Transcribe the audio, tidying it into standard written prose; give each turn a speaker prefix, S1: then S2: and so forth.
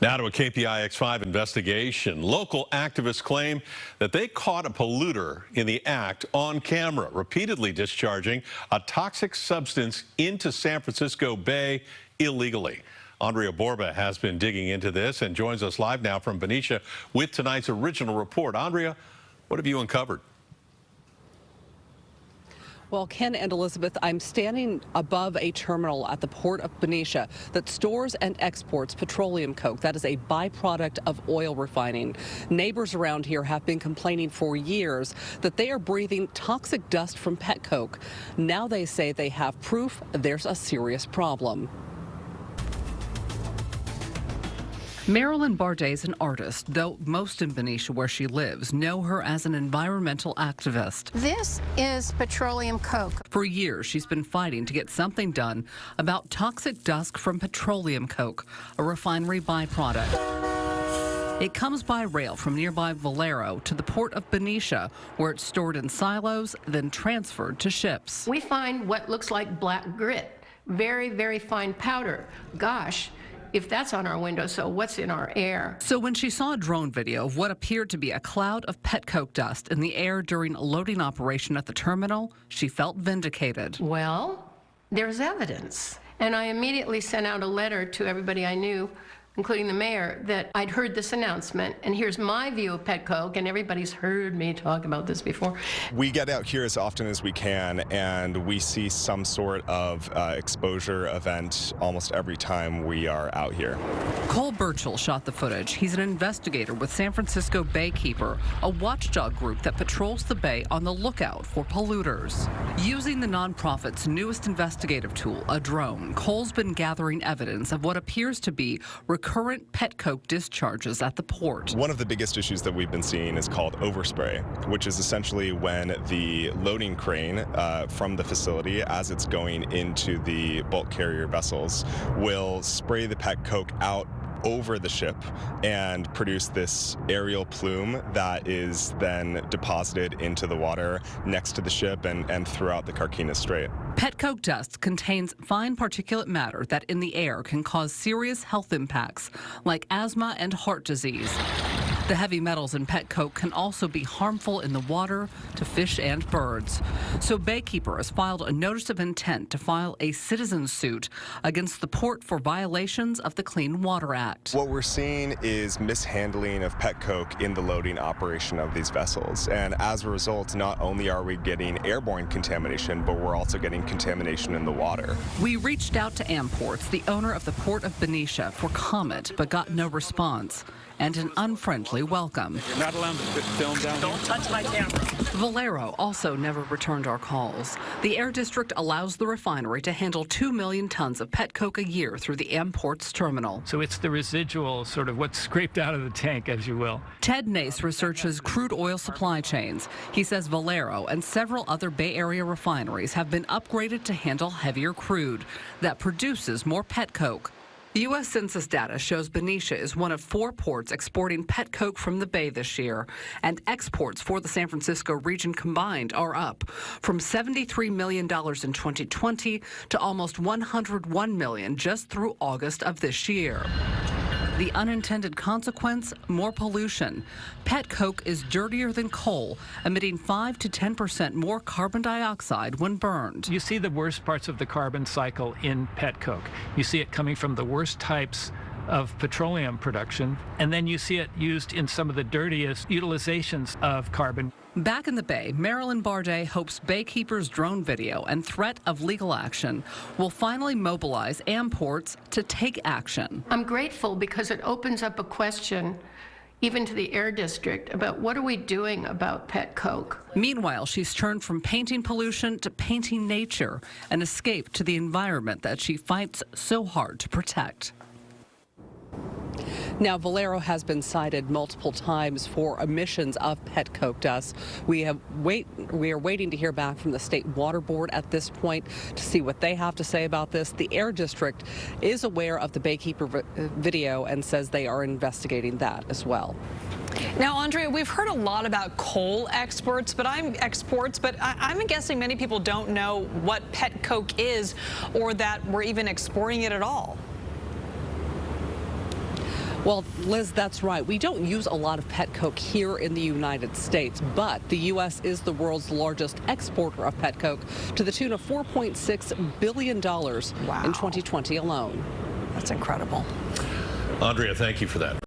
S1: Now to a KPIX5 investigation. Local activists claim that they caught a polluter in the act on camera, repeatedly discharging a toxic substance into San Francisco Bay illegally. Andrea Borba has been digging into this and joins us live now from Benicia with tonight's original report. Andrea, what have you uncovered?
S2: Well, Ken and Elizabeth, I'm standing above a terminal at the port of Benicia that stores and exports petroleum coke. That is a byproduct of oil refining. Neighbors around here have been complaining for years that they are breathing toxic dust from pet coke. Now they say they have proof there's a serious problem. Marilyn Bardet is an artist, though most in Benicia, where she lives, know her as an environmental activist.
S3: This is petroleum coke.
S2: For years, she's been fighting to get something done about toxic dust from petroleum coke, a refinery byproduct. It comes by rail from nearby VALERO to the port of Benicia, where it's stored in silos, then transferred to ships.
S3: We find what looks like black grit, very, very fine powder. Gosh. If that's on our windowsill, what's in our air?
S2: So when she saw a drone video of what appeared to be a cloud of pet coke dust in the air during a loading operation at the terminal, she felt vindicated.
S3: Well, there's evidence. And I immediately sent out a letter to everybody I knew, including the mayor, that I'd heard this announcement, and here's my view of pet coke, and everybody's heard me talk about this before.
S4: We get out here as often as we can, and we see some sort of exposure event almost every time we are out here.
S2: Cole Burchell shot the footage. He's an investigator with San Francisco Baykeeper, a watchdog group that patrols the bay on the lookout for polluters. Using the nonprofit's newest investigative tool, a drone, Cole's been gathering evidence of what appears to be current pet coke discharges at the port.
S4: One of the biggest issues that we've been seeing is called overspray, which is essentially when the loading crane from the facility, as it's going into the bulk carrier vessels, will spray the pet coke out over the ship and produce this aerial plume that is then deposited into the water next to the ship and throughout the Carquinez Strait.
S2: Pet coke dust contains fine particulate matter that in the air can cause serious health impacts like asthma and heart disease. The heavy metals in pet coke can also be harmful in the water to fish and birds. So Baykeeper has filed a notice of intent to file a citizen suit against the port for violations of the Clean Water Act.
S4: What we're seeing is mishandling of pet coke in the loading operation of these vessels. And as a result, not only are we getting airborne contamination, but we're also getting contamination in the water.
S2: We reached out to Amports, the owner of the port of Benicia, for comment, but got no response and an unfriendly welcome.
S5: You're not allowed to film down here.
S6: Don't touch my camera.
S2: VALERO also never returned our calls. The Air District allows the refinery to handle 2 million tons of pet coke a year through the Amports terminal.
S5: So it's the residual, sort of what's scraped out of the tank, as you will.
S2: Ted Nace researches crude oil supply chains. He says VALERO and several other Bay Area refineries have been upgraded to handle heavier crude that produces more pet coke. U.S. Census data shows Benicia is one of 4 ports exporting pet coke from the Bay this year, and exports for the San Francisco region combined are up from $73 million in 2020 to almost $101 million just through August of this year. The unintended consequence, more pollution. Pet coke is dirtier than coal, emitting 5 to 10% more carbon dioxide when burned.
S5: You see the worst parts of the carbon cycle in pet coke. You see it coming from the worst types of petroleum production, and then you see it used in some of the dirtiest utilizations of carbon.
S2: Back in the Bay, Marilyn Bardet hopes Baykeeper's drone video and threat of legal action will finally mobilize Amports to take action.
S3: I'm grateful because it opens up a question even to the Air District about what are we doing about pet coke.
S2: Meanwhile, she's turned from painting pollution to painting nature, an escape to the environment that she fights so hard to protect. Now, VALERO has been cited multiple times for emissions of pet coke dust. We are waiting to hear back from the State Water Board at this point to see what they have to say about this. The Air District is aware of the Baykeeper video and says they are investigating that as well.
S6: Now, Andrea, we've heard a lot about coal exports, but I'm guessing many people don't know what pet coke is or that we're even exporting it at all.
S2: Well, Liz, that's right. We don't use a lot of pet coke here in the United States, but the U.S. is the world's largest exporter of pet coke to the tune of $4.6 billion in 2020 alone.
S6: That's incredible.
S1: Andrea, thank you for that.